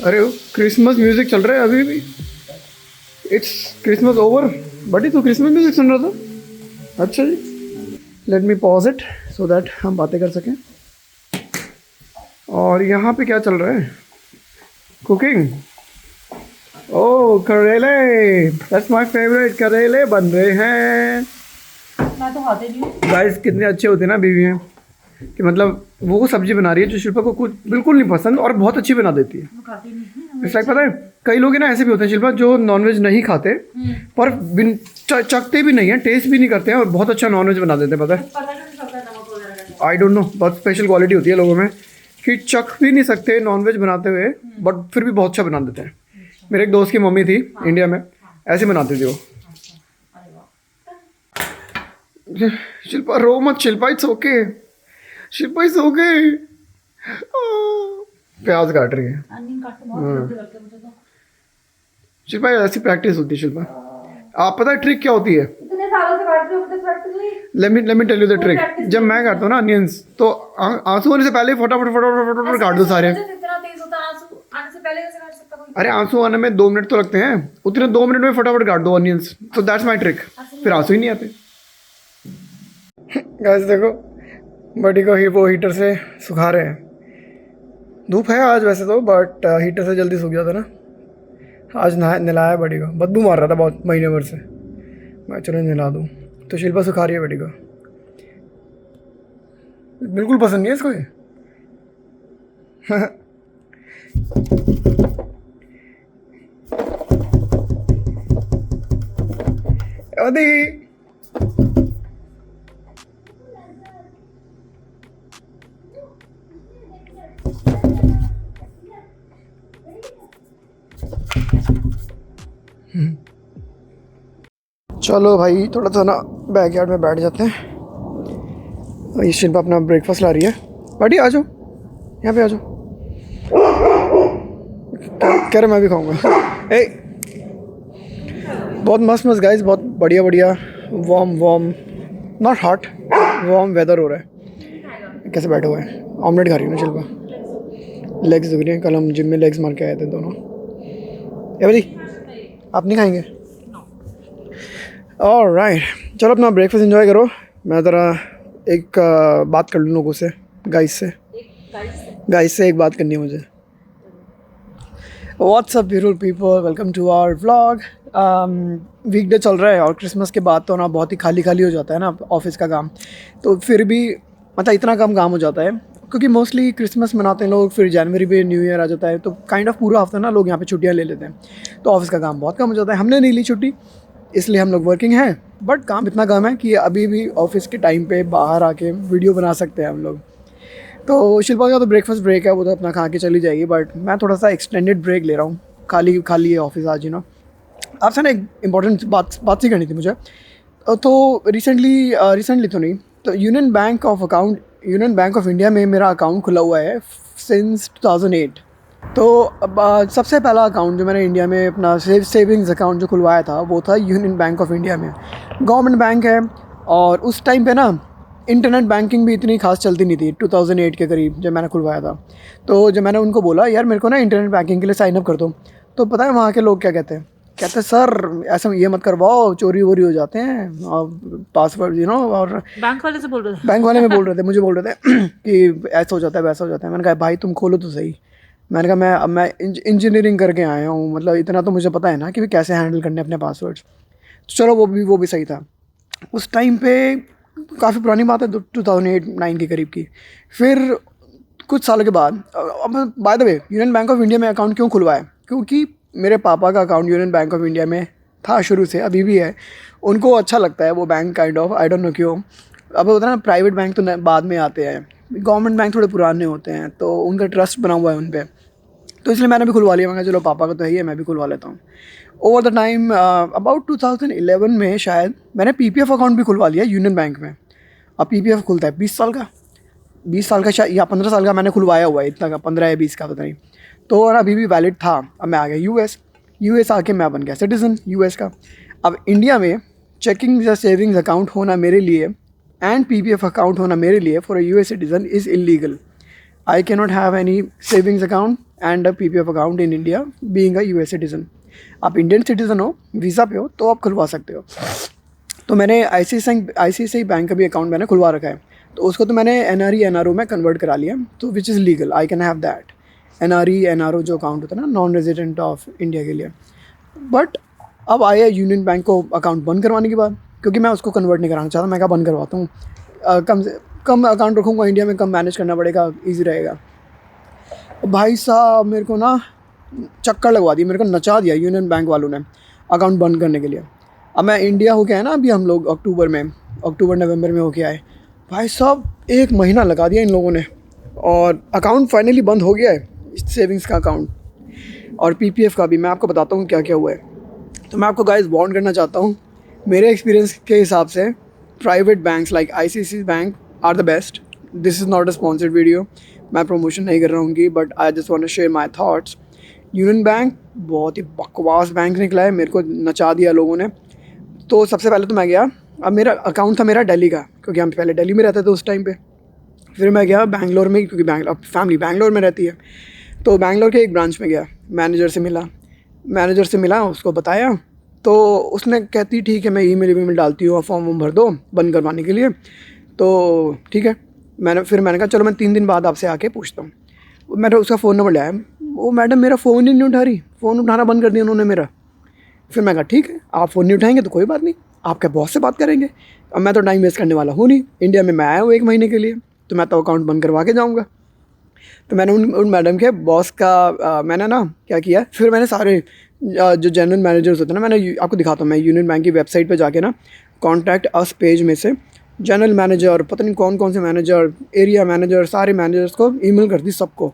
अरे Christmas music चल रहा है अभी भी। इट्स क्रिसमस ओवर बटी, तू क्रिसमस म्यूजिक सुन रहा था? अच्छा जी, let me pause it so that हम बातें कर सकें। और यहाँ पे क्या चल रहा है? कुकिंग। ओह करेले, दैट्स माय फेवरेट। करेले बन रहे हैं। मैं तो खाती नहीं हूँ। गाइस कितने अच्छे होते हैं ना बीवी हैं, कि मतलब वो सब्जी बना रही है जो शिल्पा को कुछ बिल्कुल नहीं पसंद और बहुत अच्छी बना देती है। मैं खाती नहीं हूँ। इस लाइक पता है, कई लोग ना ऐसे भी होते हैं शिल्पा जो नॉनवेज नहीं खाते पर चखते भी नहीं है, टेस्ट भी नहीं करते हैं और बहुत अच्छा नॉनवेज बना देते हैं। पता है, पता नहीं चलता नमक वगैरह का। आई डोंट नो, बहुत स्पेशल क्वालिटी होती है लोगों में कि चख भी नहीं सकते नॉनवेज बनाते हुए बट फिर भी बहुत अच्छा बना देते हैं। मेरे एक दोस्त की मम्मी थी इंडिया में, ऐसे बनाती थी वो। अरे वाह। शिल्पा रो मत, Shilpa it's okay, Shilpa it's okay. प्याज काट रही है अनियन काटते बहुत जल्दी लगता है मुझे तो। शिल्पा, ऐसी प्रैक्टिस होती है शिल्पा। आप पता है ट्रिक क्या होती है? इतने सालों से काट रही हूँ, अब तक practically. Let me tell you the trick. जब मैं काटता हूँ ना अनियंस तो आंसू होने से पहले फटाफट फटाफट फटाफट काट दो सारे। इतना तेज होता है आंसू आने से पहले कैसे काट सकता कोई? अरे आंसू आने में 2 मिनट तो लगते हैं, उतने 2 मिनट में फटाफट काट दो अनियंस। तो दैट्स माय ट्रिक, फिर आंसू ही नहीं आते। गाइस देखो, बड़ी को ही वो हीटर से सुखा रहे हैं। धूप है आज वैसे तो, बट हीटर से जल्दी सूख जाता ना। आज नहलाया बड़ी को, बदबू मार रहा था बहुत महीने भर से। मैं चलो नहला दूँ, तो शिल्पा सुखा रही है बड़ी को। बिल्कुल पसंद नहीं है इसको ये। अदी चलो भाई, थोड़ा सा ना बैकयार्ड में बैठ जाते हैं। ये शिल्पा अपना ब्रेकफास्ट ला रही है। बड़ी आ जाओ, यहाँ पे आ जाओ। कह रहे मैं भी खाऊंगा। ए बहुत मस्त मस्त गाइस, बहुत बढ़िया बढ़िया warm not hot, warm weather हो रहा है। कैसे बैठे हुए हैं, ऑमलेट खा रही हूँ ना शिल्पा। लेग्स दुख रही हैं, कल हम जिम में लेग्स मार के आए थे दोनों। ए भाई आप नहीं खाएंगे? ऑलराइट, चलो अपना ब्रेकफास्ट एंजॉय करो। मैं ज़रा एक बात कर लूँ लोगों से, गाइस से एक बात करनी है मुझे। What's up beautiful people, welcome to our vlog. Weekday चल रहा है और क्रिसमस के बाद तो ना बहुत ही खाली खाली हो जाता है ना ऑफिस का काम। तो फिर भी मतलब इतना कम काम हो जाता है क्योंकि मोस्टली क्रिसमस मनाते हैं लोग, फिर जनवरी पे न्यू ईयर आ जाता है, तो काइंड ऑफ पूरा हफ्ता ना लोग यहाँ पे छुट्टियाँ ले लेते हैं। तो ऑफिस का काम बहुत कम हो जाता है। हमने नहीं ली छुट्टी, इसलिए हम लोग वर्किंग हैं, बट काम इतना कम है कि अभी भी ऑफिस के टाइम पे बाहर आके वीडियो बना सकते हैं हम लोग। तो शिल्पा का तो ब्रेकफास्ट ब्रेक है, वो तो अपना खा के चली जाएगी, बट मैं थोड़ा सा एक्सटेंडेड ब्रेक ले रहा हूँ। खाली है ऑफिस आज, यू नो। आपसे ना एक इम्पॉर्टेंट बात सी करनी थी मुझे। तो रिसेंटली तो नहीं, तो यूनियन बैंक ऑफ इंडिया में मेरा अकाउंट खुला हुआ है सिंस 2008। तो अब सबसे पहला अकाउंट जो मैंने इंडिया में अपना सेविंग्स अकाउंट जो खुलवाया था वो था यूनियन बैंक ऑफ इंडिया में। गवर्नमेंट बैंक है, और उस टाइम पे ना इंटरनेट बैंकिंग भी इतनी खास चलती नहीं थी 2008 के करीब जब मैंने खुलवाया था। तो जब मैंने उनको बोला यार मेरे को ना इंटरनेट बैंकिंग के लिए साइनअप कर दो, तो पता है वहाँ के लोग क्या कहते हैं सर ऐसा ये मत करवाओ, चोरी वोरी हो जाते हैं, और पासवर्ड और बैंक वाले से बोल रहे थे। बैंक वाले में बोल रहे थे, मुझे बोल रहे थे कि ऐसा हो जाता है वैसा हो जाता है। मैंने कहा भाई तुम खोलो तो सही। मैंने कहा मैं इंजीनियरिंग करके आया हूँ, मतलब इतना तो मुझे पता है ना कि कैसे हैंडल करने अपने पासवर्ड्स। तो चलो वो भी सही था उस टाइम पे। काफ़ी पुरानी बात है, 2008-9 के करीब की। फिर कुछ सालों के बाद, अब by the way union bank of India में अकाउंट क्यों खुलवाया? क्योंकि मेरे पापा का account union bank of India में था शुरू से, अभी भी है। उनको अच्छा लगता है वो bank kind of, I don't know क्यों। अब होता है ना प्राइवेट बैंक तो बाद में आते हैं, गवर्नमेंट बैंक थोड़े पुराने होते हैं, तो उनका ट्रस्ट बना हुआ है उन पर। तो इसलिए मैंने भी खुलवा लिया। मैं चलो पापा का तो है ही है, मैं भी खुलवा लेता हूँ। ओवर द टाइम अबाउट 2011 में शायद मैंने पीपीएफ अकाउंट भी खुलवा लिया यूनियन बैंक में। अब पीपीएफ खुलता है 20 साल का शायद, या 15 साल का मैंने खुलवाया हुआ है, इतना का 15 या 20 का पता नहीं। तो और अभी भी वैलिड था। अब मैं आ गया यूएस आके मैं बन गया सिटीज़न यूएस का। अब इंडिया में चेकिंग या सेविंग्स अकाउंट होना मेरे लिए एंड पीपीएफ अकाउंट होना मेरे लिए for a US citizen is illegal. I cannot have any savings account and a PPF account in India being a US citizen. आप इंडियन सिटीज़न हो, वीज़ा पे हो, तो आप खुलवा सकते हो। तो मैंने ICICI बैंक का भी अकाउंट मैंने खुलवा रखा है, तो उसको तो मैंने NRE NRO में कन्वर्ट करा लिया, तो which is legal, I can have that. NRE NRO जो अकाउंट होता है ना, नॉन रेजिडेंट ऑफ इंडिया के लिए। बट अब आया यूनियन बैंक को अकाउंट बंद करवाने के बाद, क्योंकि मैं उसको कन्वर्ट नहीं कराना चाहता, मैं क्या बंद करवाता हूँ, कम से कम अकाउंट रखूँगा इंडिया में, कम मैनेज करना पड़ेगा, ईजी रहेगा। भाई साहब मेरे को ना चक्कर लगवा दी, मेरे को नचा दिया यूनियन बैंक वालों ने अकाउंट बंद करने के लिए। अब मैं इंडिया होके आया ना, अभी हम लोग अक्टूबर नवंबर में होके आए। भाई साहब 1 महीना लगा दिया इन लोगों ने, और अकाउंट फाइनली बंद हो गया है, सेविंग्स का अकाउंट और PPF का भी। मैं आपको बताता हूँ क्या क्या हुआ है। तो मैं आपको गाइस वार्न करना चाहता हूँ, मेरे एक्सपीरियंस के हिसाब से private banks like ICICI bank are the best. This is not a sponsored video, मैं प्रमोशन नहीं कर रहा हूँ उनकी, but I just want to share my thoughts. Union bank बहुत ही बकवास बैंक निकला है, मेरे को नचा दिया लोगों ने। तो सबसे पहले तो मैं गया, अब मेरा अकाउंट था मेरा दिल्ली का, क्योंकि हम पहले दिल्ली में रहते थे उस टाइम पे। फिर मैं गया बैंगलोर में, क्योंकि फैमिली बैंगलोर में रहती है, तो बैंगलोर के एक ब्रांच में गया, मैनेजर से मिला, उसको बताया, तो उसने कहती ठीक है मैं ईमेल डालती हूँ, फॉर्म भर दो बंद करवाने के लिए। तो ठीक है, मैंने कहा चलो मैं 3 दिन बाद आपसे आके पूछता हूँ। मैंने उसका फ़ोन नंबर लिया, वो मैडम मेरा फ़ोन ही नहीं उठा रही, फ़ोन उठाना बंद कर दिया उन्होंने मेरा। फिर मैं कहा ठीक है, आप फ़ोन नहीं उठाएंगे तो कोई बात नहीं, आपके बॉस से बात करेंगे। अब मैं तो टाइम वेस्ट करने वाला हूँ नहीं, इंडिया में मैं आया हूँ 1 महीने के लिए, तो मैं तो अकाउंट बंद करवा के जाऊँगा। तो मैंने उन मैडम के बॉस का मैंने ना क्या किया, फिर मैंने सारे जो जनरल मैनेजर्स होते हैं ना, मैंने आपको दिखाता हूँ, मैं यूनियन बैंक की वेबसाइट पे जाके ना कॉन्टैक्ट अस पेज में से जनरल मैनेजर, पता नहीं कौन कौन से मैनेजर, एरिया मैनेजर, सारे मैनेजर्स को ईमेल कर दी सबको।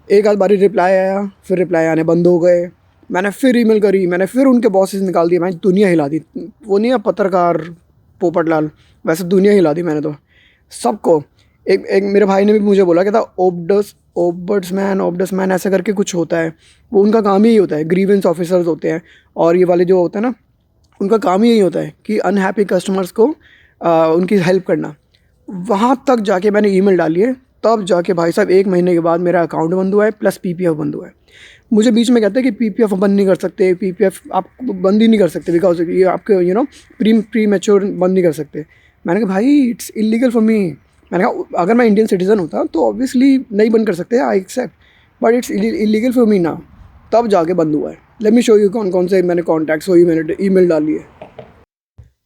एक आध बारी रिप्लाई आया, फिर रिप्लाई आने बंद हो गए। मैंने फिर ईमेल करी, मैंने फिर उनके बॉसेस निकाल दिए, मैंने दुनिया हिला दी। वो नहीं है पत्रकार पोपटलाल, वैसे दुनिया हिला दी मैंने तो सबको। एक एक मेरे भाई ने भी मुझे बोला, कहता ओबडसमैन ऐसा करके कुछ होता है, वो उनका काम ही यही होता है, ग्रीवेंस ऑफिसर्स होते हैं, और ये वाले जो होते हैं ना, उनका काम ही यही होता है कि अनहैप्पी कस्टमर्स को उनकी हेल्प करना। वहाँ तक जाके मैंने ईमेल डाली है, तब जाके भाई साहब 1 महीने के बाद मेरा अकाउंट बंद हुआ है, प्लस PPF बंद हुआ है। मुझे बीच में कहते हैं कि PPF बंद नहीं कर सकते, PPF आप बंद ही नहीं कर सकते, बिकॉज ये आपके प्री मैच्योर बंद नहीं कर सकते। मैंने कहा भाई इट्स इलीगल फॉर मी। मैंने कहा अगर मैं इंडियन सिटीज़न होता तो ऑब्वियसली नहीं बंद कर सकते, I accept, but it's illegal for me ना। तब जाके बंद हुआ है। लेट मी शो यू कौन कौन से मैंने कॉन्टैक्ट्स हुई, मैंने ईमेल डाली है।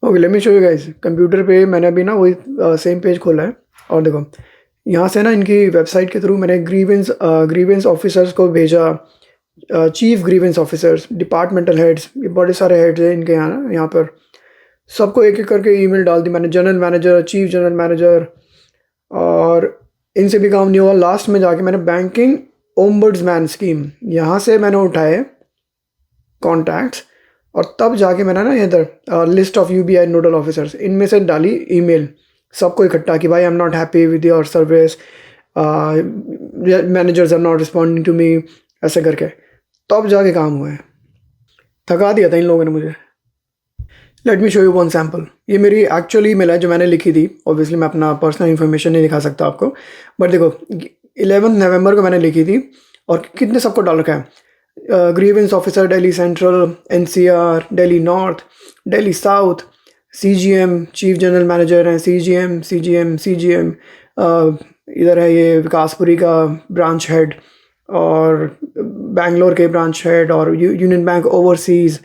Okay, let me show you guys. Computer पे मैंने अभी ना वही सेम पेज खोला है, और देखो यहाँ से ना इनकी वेबसाइट के थ्रू मैंने ग्रीवेंस ऑफिसर्स को भेजा, chief grievance officers, departmental heads, ये बड़े सारे हेड्स हैं इनके यहाँ ना, यहाँ पर सबको एक एक करके ईमेल डाल दी मैंने, general manager, chief general manager, और इनसे भी काम नहीं हुआ। लास्ट में जाके मैंने बैंकिंग ओम्बड्समैन स्कीम, यहाँ से मैंने उठाए कॉन्टैक्ट्स, और तब जाके मैंने ना इधर list of UBI nodal officers, इनमें से डाली ईमेल सबको इकट्ठा कि भाई I am not happy with your service, managers are not responding to me, ऐसे करके तब जाके काम हुआ है। थका दिया था इन लोगों ने मुझे। Let me show you one sample. ये मेरी एक्चुअली ईमेल है जो मैंने लिखी थी। ऑब्वियसली मैं अपना पर्सनल इन्फॉर्मेशन नहीं दिखा सकता आपको, बट देखो 11 नवंबर को मैंने लिखी थी, और कितने सबको डाल रखा है, grievance officer Delhi central, NCR, Delhi north, Delhi south, CGM, chief general manager हैं, CGM, इधर है ये विकासपुरी का ब्रांच हेड, और बैंगलोर के ब्रांच हेड, और यूनियन बैंक ओवरसीज़,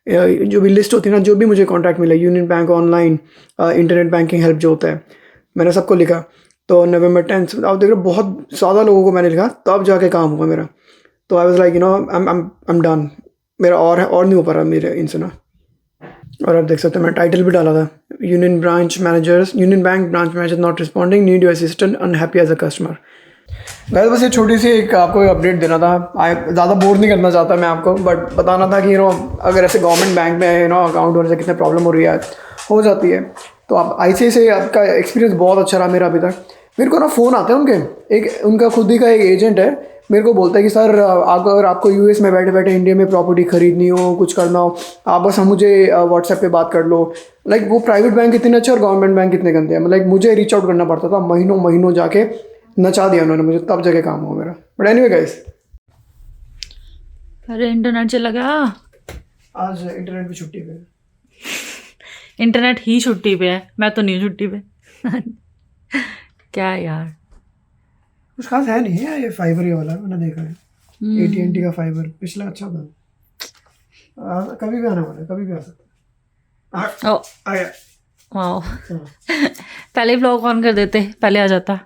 जो भी लिस्ट होती है ना, जो भी मुझे कॉन्टैक्ट मिला, union bank online, internet banking help जो होता है, मैंने सबको लिखा। तो नवंबर 10 आप देख रहे हो बहुत ज़्यादा लोगों को मैंने लिखा, तब जाके काम हुआ मेरा। तो I was like I am done, मेरा और नहीं हो पा रहा मेरे इनसे ना। और आप देख सकते हैं मैं टाइटल भी डाला था, union bank branch manager not responding, need your assistant, unhappy as a customer. वैसे बस ये छोटी सी एक आपको अपडेट देना था, ज़्यादा बोर नहीं करना चाहता मैं आपको, बट बताना था कि अगर ऐसे गवर्नमेंट बैंक में अकाउंट होने से कितने प्रॉब्लम हो जाती है। तो आप ICICI आपका एक्सपीरियंस बहुत अच्छा रहा मेरा अभी तक। मेरे को ना फ़ोन आते हैं उनका खुद ही का एक एजेंट है, मेरे को बोलता है कि सर अगर आपको US में बैठे बैठे इंडिया में प्रॉपर्टी खरीदनी हो, कुछ करना हो, आप बस मुझे व्हाट्सएप पे बात कर लो। लाइक वो प्राइवेट बैंक कितने अच्छे और गवर्नमेंट बैंक कितने गंदे हैं। लाइक मुझे रीच आउट करना पड़ता था, महीनों जाके नचा दिया उन्होंने मुझे, तब जगह काम हुआ मेरा। बट एनीवे गाइस, अरे इंटरनेट चला गया। आज इंटरनेट पे छुट्टी पे। इंटरनेट ही छुट्टी पे है, मैं तो नहीं हूँ छुट्टी पे। क्या यार। कुछ खास है नहीं है, ये फाइबर ये वाला मैंने देखा है। AT&T का फाइबर पिछला अच्छा था। कभी भी आने वाला है, कभी भी आ सकता है। ओ आ गया। वाओ, चलो पहले व्लॉग ऑन कर देते, पहले आ जाता।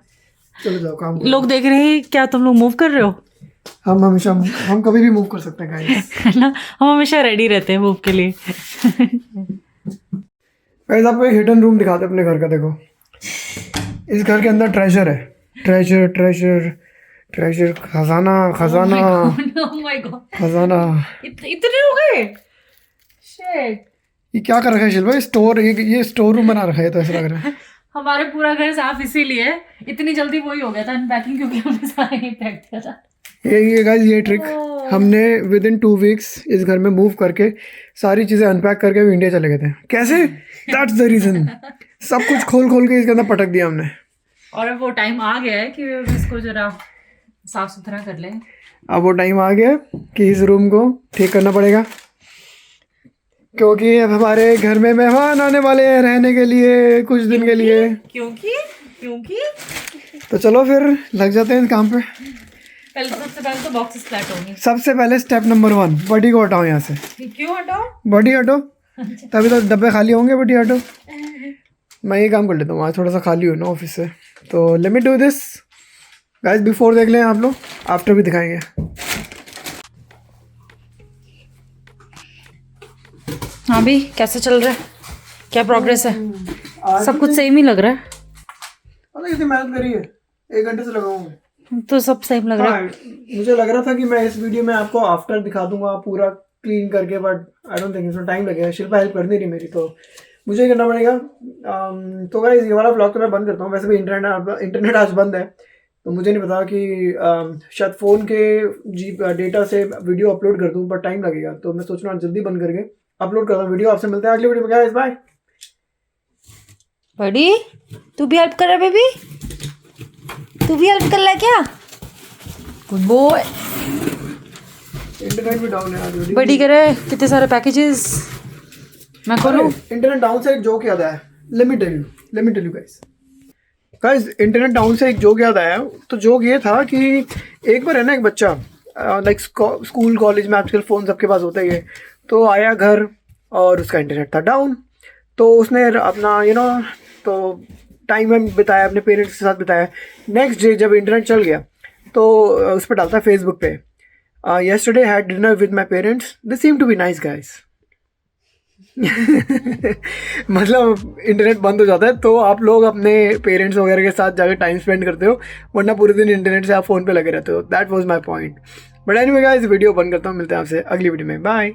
चलो जाओ काम करो। लोग देख रहे हैं, क्या तुम लोग मूव कर रहे हो? हम कभी भी मूव कर सकते हैं गाइस। है ना, हम हमेशा रेडी रहते हैं मूव के लिए। गाइस आपको एक हिडन रूम दिखाते हैं अपने घर का। देखो इस घर के अंदर ट्रेजर है। ट्रेजर ट्रेजर ट्रेजर, खजाना खजाना Oh my God, खजाना। इतने हो गए? Shit. ये क्या कर रखा है शिल्पा? स्टोर, ये स्टोर रूम बना रखा है, तो ऐसा लग रहा है। हमारे पूरा घर साफ इसीलिए इतनी जल्दी वही हो गया था अनपैकिंग, क्योंकि हमने सारा ही पैक किया था। ये गाइस ये ट्रिक हमने विद इन 2 वीक्स इस घर में मूव करके सारी चीज़ें अनपैक करके भी इंडिया चले गए थे। कैसे? That's the reason. सब कुछ खोल खोल के इसके अंदर पटक दिया हमने। और अब वो टाइम आ गया है कि इसको जरा साफ सुथरा कर लें। अब वो टाइम आ गया कि इस रूम को ठीक करना पड़ेगा, क्योंकि अब हमारे घर में मेहमान आने वाले हैं रहने के लिए, कुछ दिन के लिए। क्योंकि क्योंकि तो चलो फिर लग जाते हैं इस काम पे। सबसे पहले तो बॉक्सेस फ्लैट होंगे। सबसे पहले स्टेप नंबर 1, बॉडी को हटाओ यहाँ से। क्यों हटाओ? बॉडी हटो, तभी तो डब्बे खाली होंगे। बॉडी हटो। मैं ये काम कर लेता हूँ, आज थोड़ा सा खाली हो ना ऑफिस से, तो let me do this. Guys before देख लें आप लोग, आफ्टर भी दिखाएंगे। हाँ भी कैसे चल रहा है, क्या प्रोग्रेस है? सब कुछ सेम ही लग रहा है। पता कितनी मेहनत करी है, 1 घंटे से लगा हूँ। तो सब सेम लग रहा है। मुझे लग रहा था कि मैं इस वीडियो में आपको आफ्टर दिखा दूंगा पूरा क्लीन करके, बट आई डोंट थिंक इसमें टाइम लगेगा। शिल्पा हेल्प कर नहीं रही मेरी, तो मुझे ही करना पड़ेगा। तो गाइस ये वाला ब्लॉग तो मैं बंद करता हूँ। वैसे भी इंटरनेट आज बंद है, तो मुझे नहीं पता कि शायद फ़ोन के डेटा से वीडियो अपलोड कर दूँ, पर टाइम लगेगा। तो मैं सोच रहा हूँ जल्दी बंद करके अपलोड करता हूँ वीडियो। आपसे मिलते हैं अगली वीडियो में। Guys bye. बड़ी तू भी हेल्प कर रहा है बेबी, तू भी हेल्प कर रहा है क्या? Good boy. इंटरनेट भी डाउन है आज। बड़ी करे कितने सारे पैकेजेस, मैं खोलूं? इंटरनेट डाउन से एक जोक याद आया। Let me tell you guys internet down से एक जोक याद आया। तो जोक ये था कि एक बार है ना, एक बच्चा लाइक स्कूल कॉलेज में आजकल फ़ोन सबके पास होता ही है, तो आया घर और उसका इंटरनेट था डाउन। तो उसने अपना तो टाइम में बिताया, अपने पेरेंट्स के साथ बिताया। नेक्स्ट डे जब इंटरनेट चल गया तो उस पर डालता फेसबुक पे, yesterday had dinner with my parents, they seem to be nice guys। मतलब इंटरनेट बंद हो जाता है तो आप लोग अपने पेरेंट्स वगैरह के साथ जाकर टाइम स्पेंड करते हो, वरना पूरे दिन इंटरनेट से आप फ़ोन पे लगे रहते हो। That was my point. But anyway guys video बंद करता हूँ, मिलते हैं आपसे अगली वीडियो में। बाय।